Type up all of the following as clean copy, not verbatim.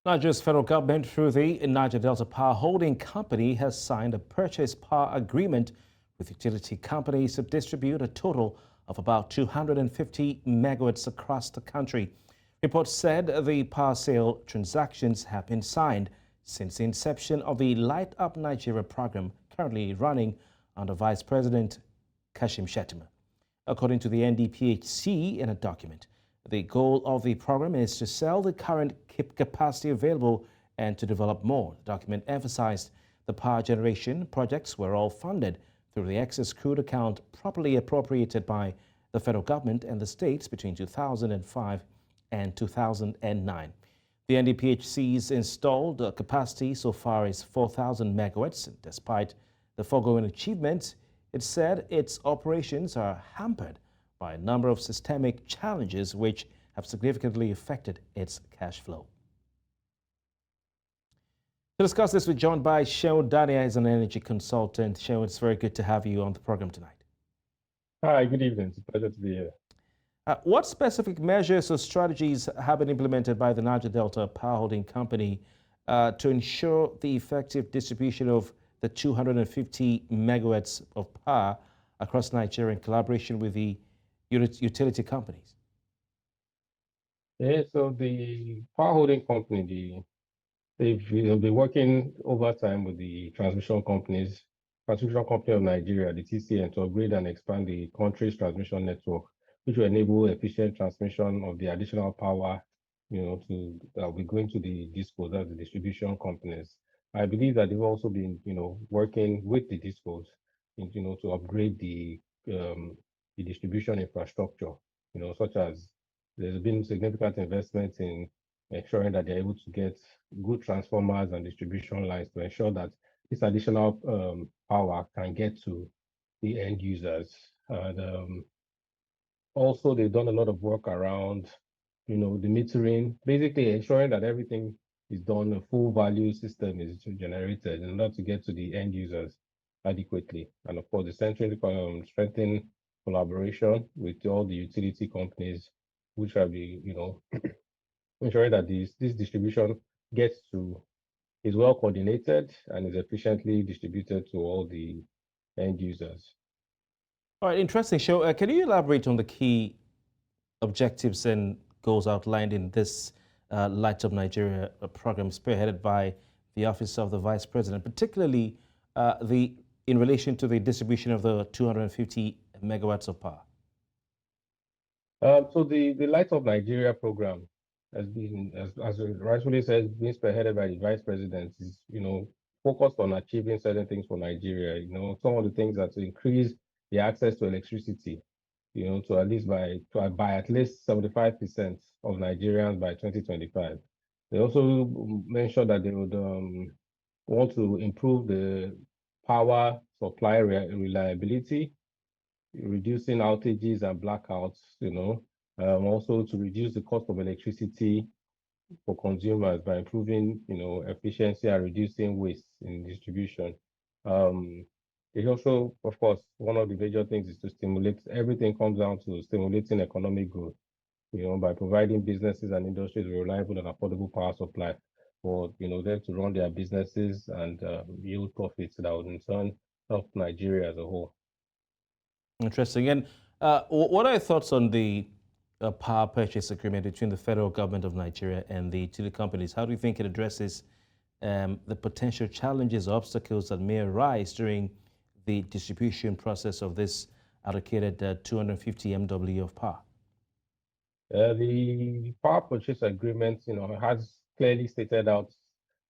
Niger's federal government, through the Niger Delta Power Holding Company, has signed a purchase power agreement with utility companies to distribute a total of about 250 megawatts across the country. Reports said the power sale transactions have been signed since the inception of the Light Up Nigeria program currently running under Vice President Shettima. According to the NDPHC in a document, the goal of the program is to sell the current capacity available and to develop more. The document emphasized the power generation projects were all funded through the Excess Crude Account properly appropriated by the federal government and the states between 2005 and 2009. The NDPHC's installed capacity so far is 4,000 megawatts. Despite the foregoing achievements, it said its operations are hampered by a number of systemic challenges which have significantly affected its cash flow. To discuss this, we're joined by Seun. Dania is an energy consultant. Seun, it's very good to have you on the program tonight. Hi, good evening. It's a pleasure to be here. What specific measures or strategies have been implemented by the Niger Delta Power Holding Company to ensure the effective distribution of the 250 megawatts of power across Nigeria in collaboration with the utility companies? Yeah, so the power holding company, they've been working over time with the transmission company of Nigeria, the TCN, to upgrade and expand the country's transmission network, which will enable efficient transmission of the additional power, that will go into the discos, that's the distribution companies. I believe that they've also been, working with the discos, to upgrade the distribution infrastructure, such as there's been significant investment in ensuring that they're able to get good transformers and distribution lines to ensure that this additional power can get to the end users. And also, they've done a lot of work around, the metering, basically ensuring that everything is done, a full value system is generated in order to get to the end users adequately. And of course, the strengthen collaboration with all the utility companies, which will be, ensuring that this distribution is well coordinated and is efficiently distributed to all the end users. All right, interesting. Show. Can you elaborate on the key objectives and goals outlined in this Light Up Nigeria program spearheaded by the Office of the Vice President, particularly in relation to the distribution of the 250 megawatts of power? So the Light Up Nigeria program has been, as rightfully said, been spearheaded by the Vice President, is, focused on achieving certain things for Nigeria. Some of the things that to increase the access to electricity, to at least by at least 75% of Nigerians by 2025. They also mentioned that they would want to improve the power supply reliability, reducing outages and blackouts, also to reduce the cost of electricity for consumers by improving, efficiency and reducing waste in distribution. It also, of course, one of the major things is to stimulate, everything comes down to stimulating economic growth, by providing businesses and industries with reliable and affordable power supply for, them to run their businesses and yield profits that would in turn help Nigeria as a whole. Interesting. And what are your thoughts on the power purchase agreement between the federal government of Nigeria and the utility companies? How do you think it addresses the potential challenges or obstacles that may arise during the distribution process of this allocated 250 MW of power? The power purchase agreement, has clearly stated out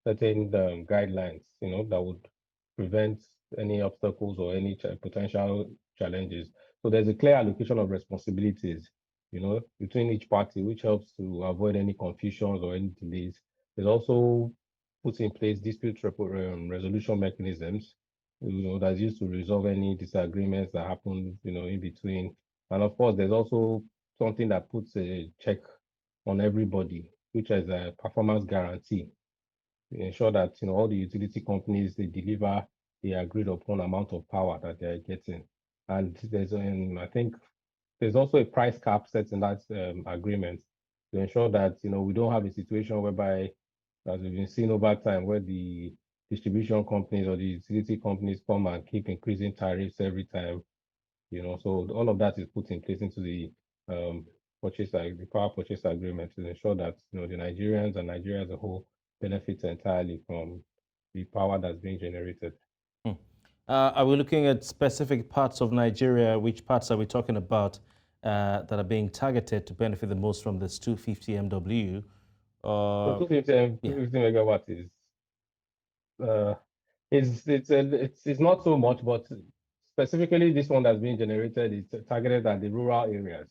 certain guidelines, that would prevent any obstacles or any potential challenges. So there's a clear allocation of responsibilities, between each party, which helps to avoid any confusions or any delays. There's also put in place dispute resolution mechanisms, that's used to resolve any disagreements that happen, in between. And of course, there's also something that puts a check on everybody, which is a performance guarantee to ensure that, all the utility companies, they deliver the agreed upon amount of power that they're getting. And there's, I think, there's also a price cap set in that agreement to ensure that, we don't have a situation whereby as we've been seeing over time, where the distribution companies or the utility companies come and keep increasing tariffs every time. So all of that is put in place into the the power purchase agreement to ensure that the Nigerians and Nigeria as a whole benefits entirely from the power that's being generated. Are we looking at specific parts of Nigeria? Which parts are we talking about that are being targeted to benefit the most from this 250 MW? So 250 megawatt is it's not so much, but specifically this one that's being generated is targeted at the rural areas.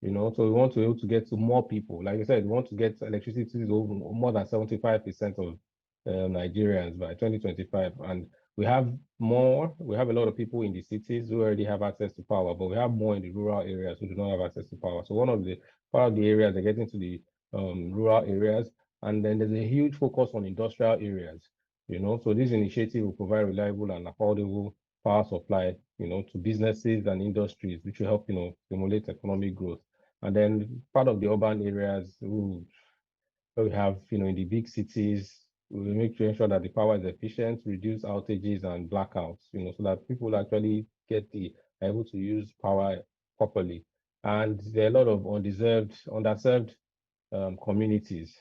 So we want to be able to get to more people. Like I said, we want to get electricity to more than 75% of Nigerians by 2025, and we have a lot of people in the cities who already have access to power, but we have more in the rural areas who do not have access to power. So part of the areas, they get into the rural areas, and then there's a huge focus on industrial areas. So this initiative will provide reliable and affordable power supply, to businesses and industries, which will help, stimulate economic growth. And then part of the urban areas we have, in the big cities, we make to ensure that the power is efficient, reduce outages and blackouts, so that people actually are able to use power properly. And there are a lot of underserved communities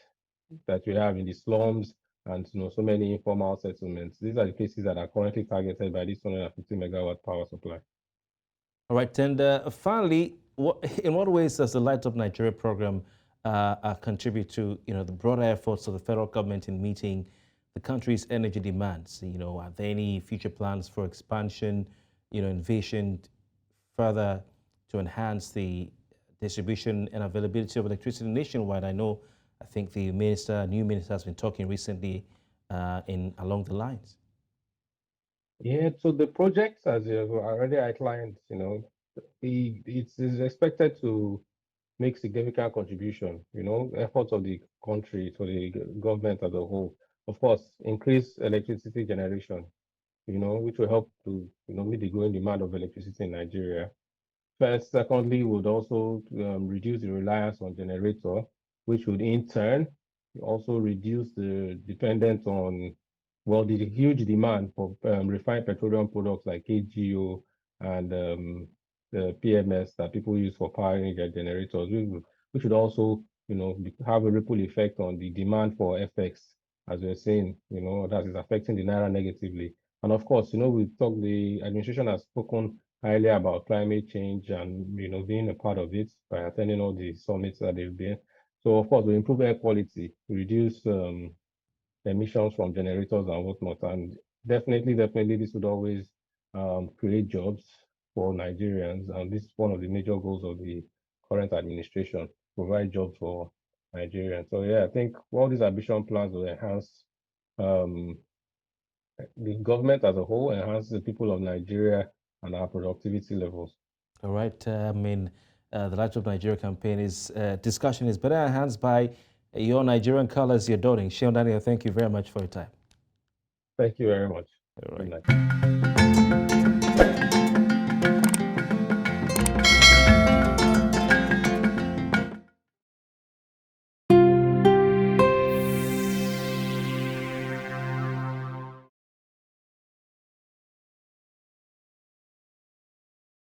that we have in the slums and so many informal settlements. These are the places that are currently targeted by this 250 megawatt power supply. All right, and finally, in what ways does the Light Up Nigeria program contribute to the broader efforts of the federal government in meeting the country's energy demands? Are there any future plans for expansion, envisioned further to enhance the distribution and availability of electricity nationwide? I think the new minister has been talking recently along the lines. Yeah, so the project, as you have already outlined, it is expected to make significant contribution, efforts of the country, to the government as a whole. Of course, increase electricity generation, which will help to, meet the growing demand of electricity in Nigeria. First, secondly, would also reduce the reliance on generator, which would in turn also reduce the dependence on, the huge demand for refined petroleum products like KGO and the PMS that people use for powering their generators, which would also, have a ripple effect on the demand for FX, as we're saying, that is affecting the Naira negatively. And of course, the administration has spoken highly about climate change and, being a part of it by attending all the summits that they've been. So of course, we improve air quality, reduce emissions from generators and whatnot. And definitely, this would always create jobs for Nigerians. And this is one of the major goals of the current administration, provide jobs for Nigerians. So yeah, I think all these ambition plans will enhance the government as a whole, enhance the people of Nigeria and our productivity levels. All right. The Light of Nigeria campaign discussion is better enhanced by your Nigerian colors you're donning. Seun, Dania, thank you very much for your time. Thank you very much. All right. Good night.